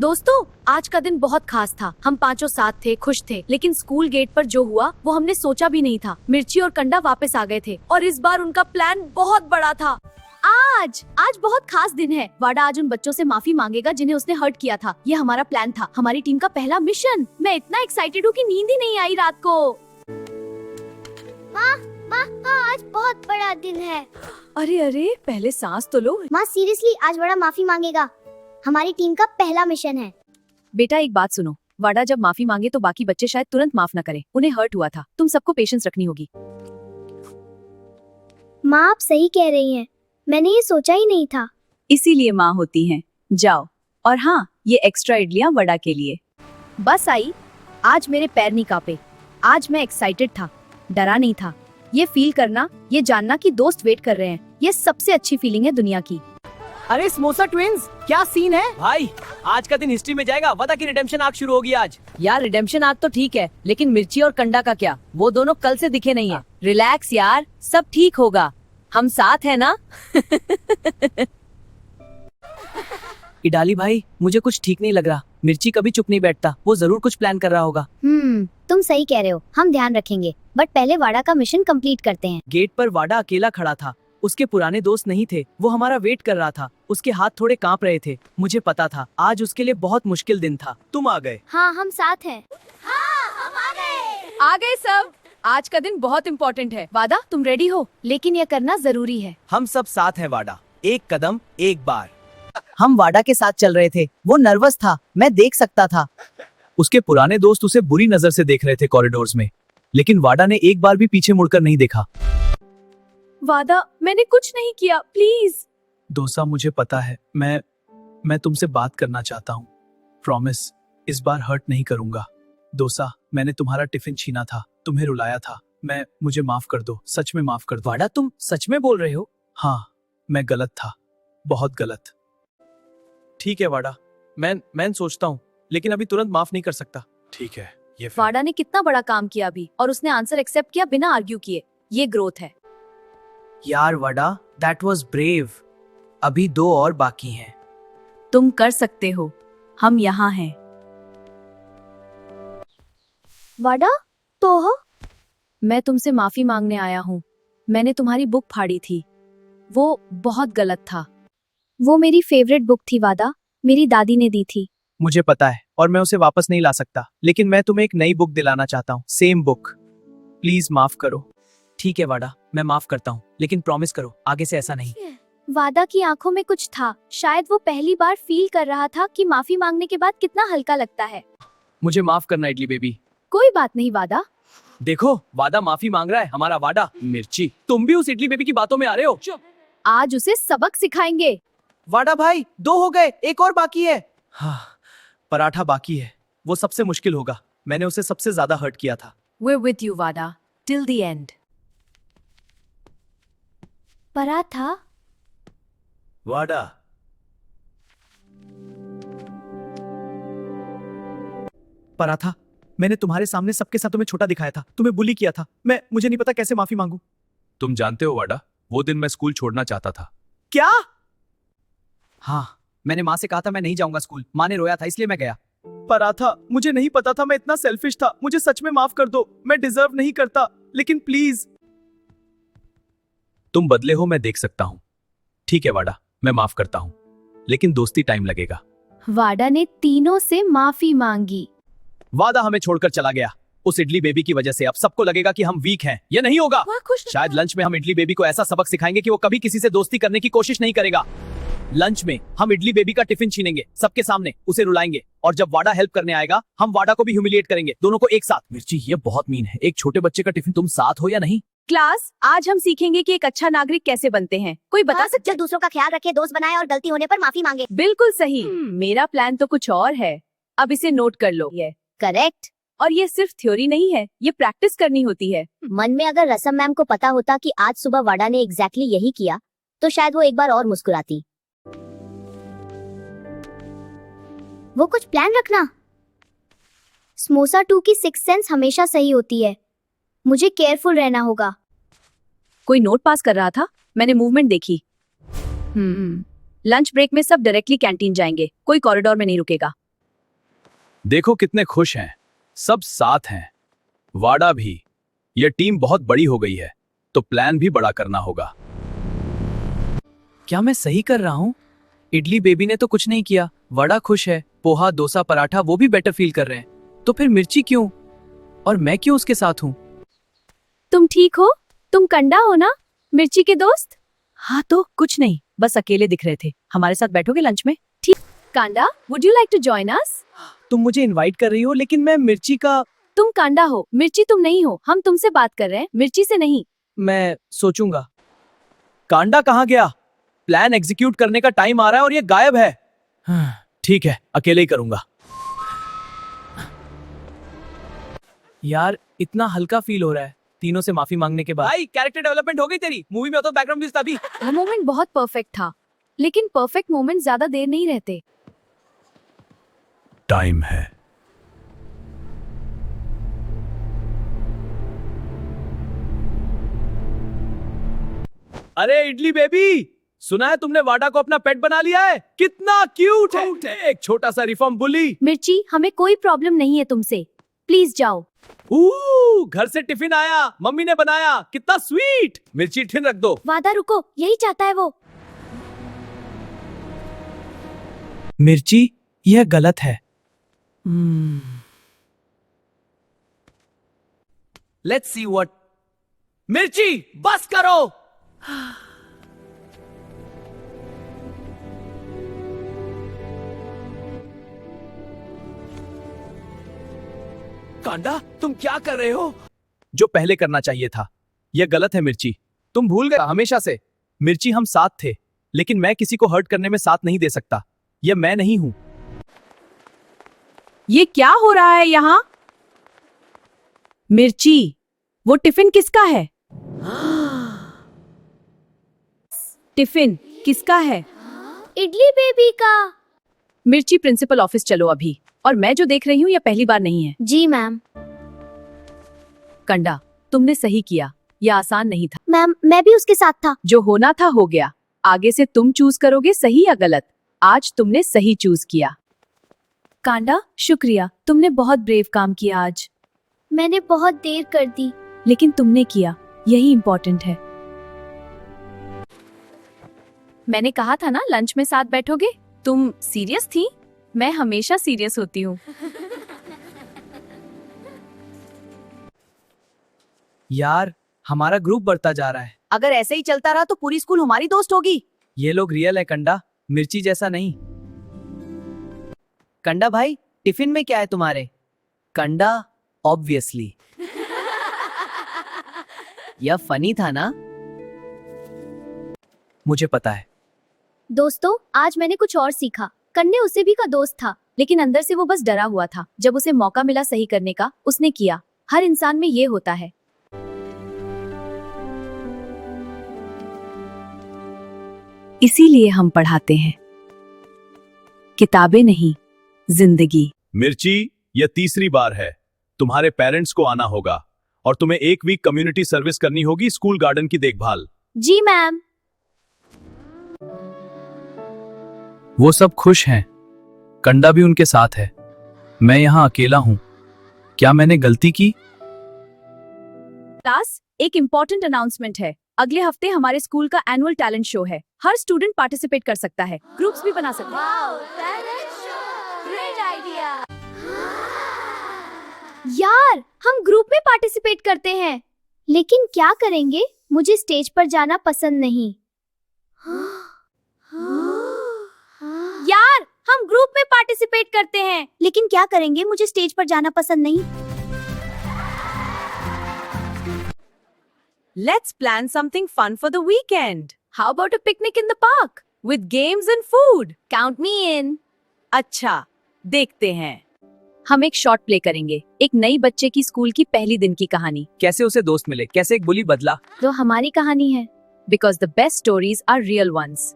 दोस्तों, आज का दिन बहुत खास था। हम पांचों साथ थे, खुश थे, लेकिन स्कूल गेट पर जो हुआ वो हमने सोचा भी नहीं था। मिर्ची और कंडा वापस आ गए थे और इस बार उनका प्लान बहुत बड़ा था। आज बहुत खास दिन है। वाडा आज उन बच्चों से माफी मांगेगा जिन्हें उसने हर्ट किया था। ये हमारा प्लान था, हमारी टीम का पहला मिशन। मैं इतना एक्साइटेड हूँ कि नींद ही नहीं आई रात को। माँ, आज बहुत बड़ा दिन है। अरे पहले सांस तो लो। माँ सीरियसली आज बड़ा माफी मांगेगा। हमारी टीम का पहला मिशन है। बेटा एक बात सुनो, वाडा जब माफी मांगे तो बाकी बच्चे शायद तुरंत माफ न करें। उन्हें हर्ट हुआ था। तुम सबको पेशेंस रखनी होगी। माँ आप सही कह रही हैं। मैंने ये सोचा ही नहीं था। इसीलिए माँ होती हैं। जाओ। और हाँ, ये एक्स्ट्रा इडलियाँ वड़ा के लिए। बस आई। आज मेरे पैर नहीं कांपे। आज मैं एक्साइटेड था, डरा नहीं था। ये फील करना, ये जानना कि दोस्त वेट कर रहे हैं, ये सबसे अच्छी फीलिंग है दुनिया की। अरे समोसा ट्विंस, क्या सीन है भाई? आज का दिन हिस्ट्री में जाएगा। वादा की रिडेम्पशन आर्क शुरू होगी आज। यार रिडेम्पशन आर्क तो ठीक है, लेकिन मिर्ची और कंडा का क्या? वो दोनों कल से दिखे नहीं है। रिलैक्स यार, सब ठीक होगा। हम साथ हैं ना? इडाली भाई, मुझे कुछ ठीक नहीं लग रहा। मिर्ची कभी चुप नहीं बैठता। वो जरूर कुछ प्लान कर रहा होगा। तुम सही कह रहे हो। हम ध्यान रखेंगे, बट पहले वाडा का मिशन कंप्लीट करते हैं। गेट पर वाडा अकेला खड़ा था। उसके पुराने दोस्त नहीं थे। वो हमारा वेट कर रहा था। उसके हाथ थोड़े कांप रहे थे। मुझे पता था आज उसके लिए बहुत मुश्किल दिन था। तुम आ गए। हाँ हम साथ हैं। आ गए सब। आज का दिन बहुत इम्पोर्टेंट है। वादा तुम रेडी हो? लेकिन ये करना जरूरी है। हम सब साथ हैं वाडा। एक कदम एक बार। हम वाडा के साथ चल रहे थे। वो नर्वस था, मैं देख सकता था। उसके पुराने दोस्त उसे बुरी नजर से देख रहे थे कॉरिडोर्स में, लेकिन वाडा ने एक बार भी पीछे मुड़कर नहीं देखा। वादा, मैंने कुछ नहीं किया, प्लीज। दोसा, मुझे पता है। मैं तुमसे बात करना चाहता हूँ। प्रॉमिस, इस बार हर्ट नहीं करूंगा। दोसा, मैंने तुम्हारा टिफिन छीना था, तुम्हें रुलाया था। मुझे माफ कर दो, सच में माफ कर दो। वाडा, तुम सच में बोल रहे हो? हाँ, मैं गलत था, बहुत गलत। ठीक है वाडा, मैं सोचता हूँ, लेकिन अभी तुरंत माफ नहीं कर सकता। ठीक है, ये वाडा ने कितना बड़ा काम किया अभी, और उसने आंसर एक्सेप्ट किया बिना आर्ग्यू किए। ये ग्रोथ है। यार वाडा, दैट वाज ब्रेव। अभी 2 और बाकी हैं। तुम कर सकते हो। हम यहाँ हैं। वाडा तो हो? मैं तुमसे माफी मांगने आया हूँ। मैंने तुम्हारी बुक फाड़ी थी। वो बहुत गलत था। वो मेरी फेवरेट बुक थी वादा। मेरी दादी ने दी थी। मुझे पता है, और मैं उसे वापस नहीं ला सकता, लेकिन मैं तुम्हें एक नई बुक दिलाना चाहता हूँ। Same book. प्लीज माफ करो। ठीक है वाडा, मैं माफ करता हूँ, लेकिन प्रॉमिस करो आगे से ऐसा नहीं। वादा की आंखों में कुछ था। शायद वो पहली बार फील कर रहा था कि माफी मांगने के बाद कितना हल्का लगता है। मुझे माफ करना इडली बेबी। कोई बात नहीं वादा। देखो, वादा माफी मांग रहा है। हमारा वाडा। मिर्ची, तुम भी उस इडली बेबी की बातों में आ रहे हो। आज उसे सबक सिखाएंगे। वाडा भाई, 2 हो गए, एक और बाकी है। हाँ, पराठा बाकी है। वो सबसे मुश्किल होगा। मैंने उसे सबसे ज्यादा हर्ट किया था। We're with you, वादा, till the end. पराठा? वाडा, पराठा, मैंने तुम्हारे सामने सबके साथ तुम्हें छोटा दिखाया था, तुम्हें बुली किया था। मुझे नहीं पता कैसे माफी मांगू। तुम जानते हो वाडा, वो दिन मैं स्कूल छोड़ना चाहता था। क्या? हाँ, मैंने माँ से कहा था मैं नहीं जाऊंगा स्कूल। माँ ने रोया था, इसलिए मैं गया। पराठा, मुझे नहीं पता था, मैं इतना सेल्फिश था। मुझे सच में माफ कर दो। मैं डिजर्व नहीं करता, लेकिन प्लीज। तुम बदले हो, मैं देख सकता हूँ। ठीक है वाडा, मैं माफ करता हूँ, लेकिन दोस्ती टाइम लगेगा। वाडा ने तीनों से माफी मांगी। वादा हमें छोड़कर चला गया। उस इडली बेबी की वजह से अब सबको लगेगा कि हम वीक हैं। ये नहीं होगा। शायद लंच में हम इडली बेबी को ऐसा सबक सिखाएंगे कि वो कभी किसी से दोस्ती करने की कोशिश नहीं करेगा। लंच में हम इडली बेबी का टिफिन छीनेंगे, सबके सामने उसे रुलाएंगे, और जब वाडा हेल्प करने आएगा हम वाडा को भी ह्यूमिलिएट करेंगे, दोनों को एक साथ। मिर्ची, ये बहुत मीन है। एक छोटे बच्चे का टिफिन तुम साथ हो या नहीं? क्लास, आज हम सीखेंगे कि एक अच्छा नागरिक कैसे बनते हैं। कोई बता सकता? जो दूसरों का ख्याल रखे, दोस्त बनाए और गलती होने पर माफी मांगे। बिल्कुल सही। मेरा प्लान तो कुछ और है। अब इसे नोट कर लो। ये करेक्ट। और ये सिर्फ थ्योरी नहीं है, ये प्रैक्टिस करनी होती है। मन में अगर रसम मैम को पता होता कि आज सुबह वाडा ने एग्जैक्टली यही किया, तो शायद वो एक बार और मुस्कुराती। वो कुछ प्लान रखना। समोसा 2 की 6th सेंस हमेशा सही होती है। मुझे केयरफुल रहना होगा। कोई नोट पास कर रहा था, मैंने मूवमेंट देखी। लंच ब्रेक में सब डायरेक्टली कैंटीन जाएंगे, कोई कॉरिडोर में नहीं रुकेगा। देखो कितने खुश हैं, सब साथ हैं, वाडा भी। यह टीम बहुत बड़ी हो गई है, तो प्लान भी बड़ा करना होगा। क्या मैं सही कर रहा हूँ? इडली बेबी ने तो कुछ नहीं किया, वड़ा खुश है, पोहा डोसा पराठा वो भी बेटर फील कर रहे हैं, तो फिर मिर्ची क्यों? और मैं क्यों उसके साथ हूँ? तुम ठीक हो? तुम कंडा हो ना, मिर्ची के दोस्त? हाँ तो कुछ नहीं, बस अकेले दिख रहे थे। हमारे साथ बैठोगे लंच में? Kanda, would you like to join us? तुम मुझे इनवाइट कर रही हो, लेकिन मैं मिर्ची का। तुम कांडा हो, मिर्ची तुम नहीं हो। हम तुमसे बात कर रहे हैं, मिर्ची से नहीं। मैं सोचूंगा। कांडा कहाँ गया? प्लान एग्जीक्यूट करने का टाइम आ रहा है और ये गायब है। ठीक है, अकेले ही करूंगा। यार इतना हल्का फील हो रहा है तीनों से माफी मांगने के बाद। भाई कैरेक्टर डेवलपमेंट हो गई तेरी। मूवी में तो बैकग्राउंड म्यूजिक था भी। वो मोमेंट बहुत परफेक्ट था, लेकिन परफेक्ट मोमेंट ज्यादा देर नहीं रहते। टाइम है। अरे इडली बेबी, सुना है तुमने वाडा को अपना पेट बना लिया है? कितना क्यूट है। एक छोटा सा रिफॉर्म बुली। मिर्ची, हमें कोई प्रॉब्लम नहीं है तुमसे, प्लीज जाओ। घर से टिफिन आया, मम्मी ने बनाया, कितना स्वीट। मिर्ची टिफिन रख दो। वादा रुको, यही चाहता है वो। मिर्ची, यह गलत है। Let's see what. मिर्ची बस करो। कांडा, तुम क्या कर रहे हो? जो पहले करना चाहिए था। यह गलत है मिर्ची, तुम भूल गए हमेशा से। मिर्ची, हम साथ थे, लेकिन मैं किसी को हर्ट करने में साथ नहीं दे सकता। यह मैं नहीं हूं। ये क्या हो रहा है यहाँ? मिर्ची, वो टिफिन किसका है? टिफिन किसका है? इडली बेबी का। मिर्ची, प्रिंसिपल ऑफिस चलो अभी। और मैं जो देख रही हूँ यह पहली बार नहीं है। जी मैम। कंडा, तुमने सही किया, यह आसान नहीं था। मैम, मैं भी उसके साथ था। जो होना था हो गया। आगे से तुम चूज करोगे सही या गलत। आज तुमने सही चूज किया। कांडा, शुक्रिया, तुमने बहुत ब्रेव काम किया आज। मैंने बहुत देर कर दी। लेकिन तुमने किया, यही इम्पोर्टेंट है। मैंने कहा था ना लंच में साथ बैठोगे। तुम सीरियस थी? मैं हमेशा सीरियस होती हूँ। यार हमारा ग्रुप बढ़ता जा रहा है। अगर ऐसे ही चलता रहा तो पूरी स्कूल हमारी दोस्त होगी। ये लोग रियल है कंडा, मिर्ची जैसा नहीं। कंडा भाई, टिफिन में क्या है तुम्हारे? कंडा, ऑब्वियसली। यह फनी था ना? मुझे पता है। दोस्तों, आज मैंने कुछ और सीखा। कन्ने उसे भी का दोस्त था, लेकिन अंदर से वो बस डरा हुआ था। जब उसे मौका मिला सही करने का, उसने किया। हर इंसान में ये होता है। इसीलिए हम पढ़ाते हैं, किताबें नहीं, जिंदगी। मिर्ची, यह तीसरी बार है। तुम्हारे पेरेंट्स को आना होगा और तुम्हें 1 वीक कम्युनिटी सर्विस करनी होगी, स्कूल गार्डन की देखभाल। जी मैम। वो सब खुश हैं, कंडा भी उनके साथ है। मैं यहाँ अकेला हूँ। क्या मैंने गलती की? क्लास, एक इम्पोर्टेंट अनाउंसमेंट है। अगले हफ्ते हमारे स्कूल का एनुअल टैलेंट शो है। हर स्टूडेंट पार्टिसिपेट कर सकता है, ग्रुप्स भी बना सकते हैं। यार, हम ग्रुप में पार्टिसिपेट करते हैं, लेकिन क्या करेंगे? मुझे स्टेज पर जाना पसंद नहीं। यार, हम ग्रुप में पार्टिसिपेट करते हैं, लेकिन क्या करेंगे? मुझे स्टेज पर जाना पसंद नहीं। Let's plan something fun for the weekend. How about a picnic in the park with games and food? Count me in. अच्छा, देखते हैं। हम एक शॉर्ट प्ले करेंगे, एक नई बच्चे की स्कूल की पहली दिन की कहानी। कैसे उसे दोस्त मिले, कैसे एक बुली बदला। जो हमारी कहानी है, because the best stories are real ones.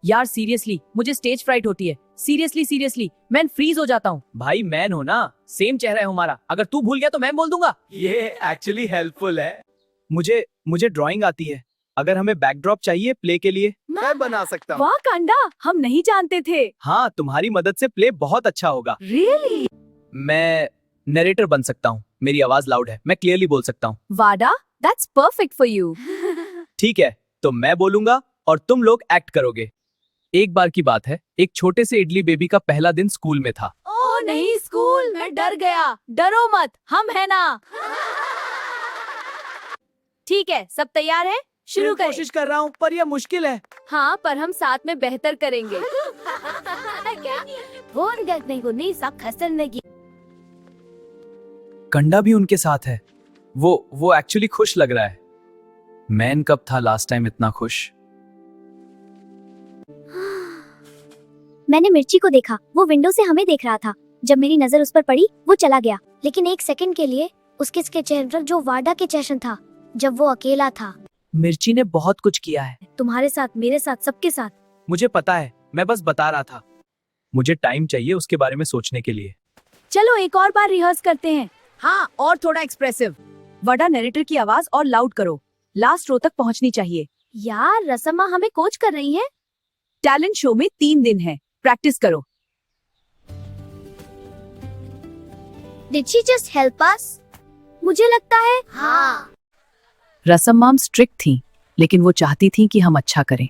यार सीरियसली, मुझे स्टेज फ्राइट होती है। सीरियसली, मैं फ्रीज हो जाता हूँ। भाई मैन हो ना, सेम चेहरा है हमारा। अगर तू भूल गया तो मैं बोल दूंगा। ये एक्चुअली हेल्पफुल है। मुझे ड्राइंग आती है। अगर हमें बैकड्रॉप चाहिए प्ले के लिए, मैं बना सकता हूँ। वाह कांडा, हम नहीं जानते थे। हाँ, तुम्हारी मदद से प्ले बहुत अच्छा होगा। रियली? मैं नरेटर बन सकता हूँ। मेरी आवाज लाउड है, मैं क्लियरली बोल सकता हूँ। वाडा, दैट्स परफेक्ट फॉर यू। ठीक है, तो मैं बोलूंगा और तुम लोग एक्ट करोगे। एक बार की बात है, एक छोटे से इडली बेबी का पहला दिन स्कूल में था। ओ नहीं, स्कूल, मैं डर गया। डरो मत, हम है ना। ठीक है, सब तैयार है? शुरू करें। कोशिश कर रहा हूँ, पर यह मुश्किल है। हाँ, पर हम साथ में बेहतर करेंगे। कंडा भी उनके साथ है। वो एक्चुअली खुश लग रहा है। मैन कब था लास्ट टाइम इतना खुश? मैंने मिर्ची को देखा, वो विंडो से हमें देख रहा था। जब मेरी नजर उस पर पड़ी, वो चला गया। लेकिन एक सेकंड के लिए उसके चेहरे पर जो वाडा के जैसन था, जब वो अकेला था। मिर्ची ने बहुत कुछ किया है। तुम्हारे साथ, मेरे साथ, सबके साथ। मुझे पता है, मैं बस बता रहा था। मुझे टाइम चाहिए उसके बारे में सोचने के लिए। चलो एक और बार रिहर्स करते हैं। हाँ, और थोड़ा एक्सप्रेसिव। वडा, नरेटर की आवाज और लाउड करो। लास्ट रो तक पहुंचनी चाहिए। यार, रसमा हमें कोच कर रही है। टैलेंट शो में 3 दिन है, प्रैक्टिस करो। Did she just help us? मुझे लगता है हाँ। रसम मैम स्ट्रिक्ट थी, लेकिन वो चाहती थी कि हम अच्छा करें।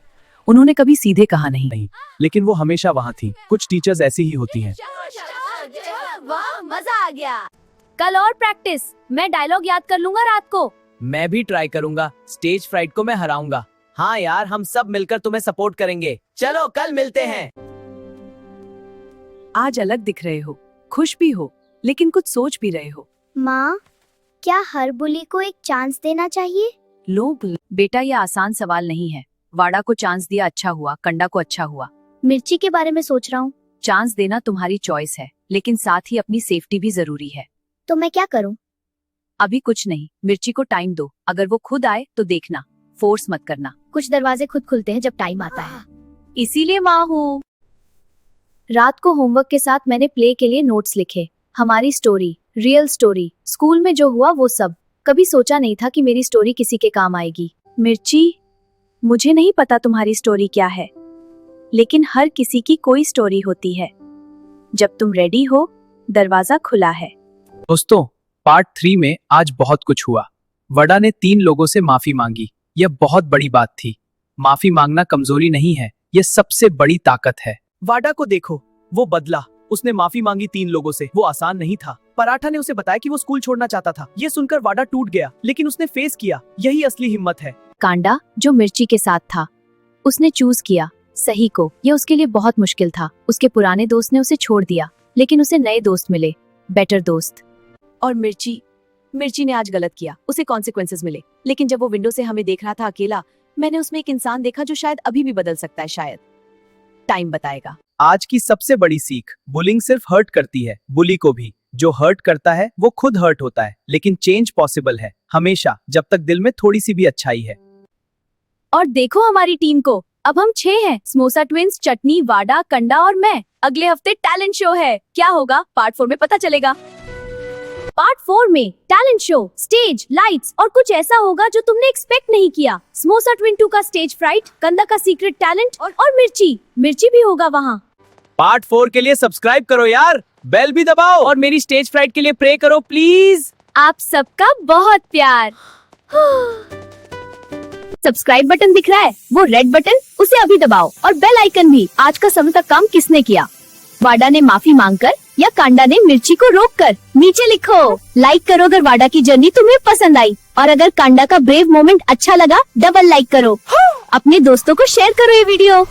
उन्होंने कभी सीधे कहा नहीं। लेकिन वो हमेशा वहाँ थी। कुछ टीचर्स ऐसी ही होती हैं। वाह, मजा आ गया। कल और प्रैक्टिस। मैं डायलॉग याद कर लूंगा रात को। मैं भी ट्राई करूंगा। स्टेज फ्राइट को मैं हराऊंगा। हाँ यार, हम सब मिलकर तुम्हें सपोर्ट करेंगे। चलो कल मिलते हैं। आज अलग दिख रहे हो, खुश भी हो, लेकिन कुछ सोच भी रहे हो। माँ, क्या हर बुली को एक चांस देना चाहिए? लोग, बेटा ये आसान सवाल नहीं है। वाडा को चांस दिया, अच्छा हुआ। कंडा को अच्छा हुआ। मिर्ची के बारे में सोच रहा हूँ। चांस देना तुम्हारी चॉइस है, लेकिन साथ ही अपनी सेफ्टी भी जरूरी है। तो मैं क्या करूँ? अभी कुछ नहीं, मिर्ची को टाइम दो। अगर वो खुद आए तो देखना, फोर्स मत करना। कुछ दरवाजे खुद खुलते हैं जब टाइम आता है। इसीलिए माँ हूँ। रात को होमवर्क के साथ मैंने प्ले के लिए नोट्स लिखे। हमारी स्टोरी, रियल स्टोरी, स्कूल में जो हुआ वो सब। कभी सोचा नहीं था कि मेरी स्टोरी किसी के काम आएगी। मिर्ची, मुझे नहीं पता तुम्हारी स्टोरी क्या है, लेकिन हर किसी की कोई स्टोरी होती है। जब तुम रेडी हो, दरवाजा खुला है। दोस्तों, पार्ट 3 में आज बहुत कुछ हुआ। वडा ने 3 लोगों से माफी मांगी। यह बहुत बड़ी बात थी। माफी मांगना कमजोरी नहीं है, यह सबसे बड़ी ताकत है। वाडा को देखो, वो बदला। उसने माफी मांगी 3 लोगों से। वो आसान नहीं था। पराठा ने उसे बताया कि वो स्कूल छोड़ना चाहता था। ये सुनकर वाडा टूट गया, लेकिन उसने फेस किया। यही असली हिम्मत है। कांडा, जो मिर्ची के साथ था, उसने चूज किया सही को। यह उसके लिए बहुत मुश्किल था। उसके पुराने दोस्त ने उसे छोड़ दिया, लेकिन उसे नए दोस्त मिले, बेटर दोस्त। और मिर्ची ने आज गलत किया, उसे कॉन्सिक्वेंसेस मिले। लेकिन जब वो विंडो से हमें देख रहा था अकेला, मैंने उसमें एक इंसान देखा जो शायद अभी भी बदल सकता है। शायद टाइम बताएगा। आज की सबसे बड़ी सीख, बुलिंग सिर्फ हर्ट करती है, बुली को भी। जो हर्ट करता है वो खुद हर्ट होता है, लेकिन चेंज पॉसिबल है हमेशा, जब तक दिल में थोड़ी सी भी अच्छाई है। और देखो हमारी टीम को, अब हम 6 हैं। समोसा ट्विंस, चटनी, वाडा, कंडा और मैं। अगले हफ्ते टैलेंट शो है। क्या होगा पार्ट 4 में पता चलेगा। पार्ट 4 में टैलेंट शो, स्टेज, लाइट्स और कुछ ऐसा होगा जो तुमने एक्सपेक्ट नहीं किया। समोसा ट्विन 2 का स्टेज फ्राइट, कंदा का सीक्रेट टैलेंट और मिर्ची भी होगा वहाँ। पार्ट 4 के लिए सब्सक्राइब करो यार, बेल भी दबाओ और मेरी स्टेज फ्राइट के लिए प्रे करो प्लीज। आप सबका बहुत प्यार। सब्सक्राइब बटन दिख रहा है, वो रेड बटन, उसे अभी दबाओ और बेल आइकन भी। आज का समय तक काम किसने किया? वाडा ने माफी मांगकर या कांडा ने मिर्ची को रोककर? नीचे लिखो। लाइक करो अगर वाडा की जर्नी तुम्हें पसंद आई, और अगर कांडा का ब्रेव मोमेंट अच्छा लगा, डबल लाइक करो। अपने दोस्तों को शेयर करो ये वीडियो,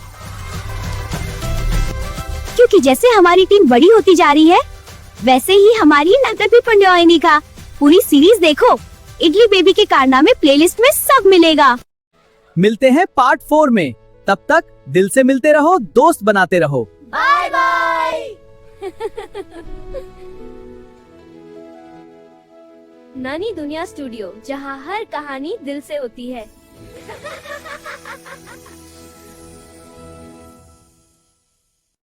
क्योंकि जैसे हमारी टीम बड़ी होती जा रही है, वैसे ही हमारी नकद भी पंडियोइनी का। पूरी सीरीज देखो, इडली बेबी के कारनामे प्लेलिस्ट में सब मिलेगा। मिलते हैं पार्ट 4 में। तब तक दिल से मिलते रहो, दोस्त बनाते रहो। Bye bye. Nani Duniya studio, जहाँ हर कहानी दिल से होती है।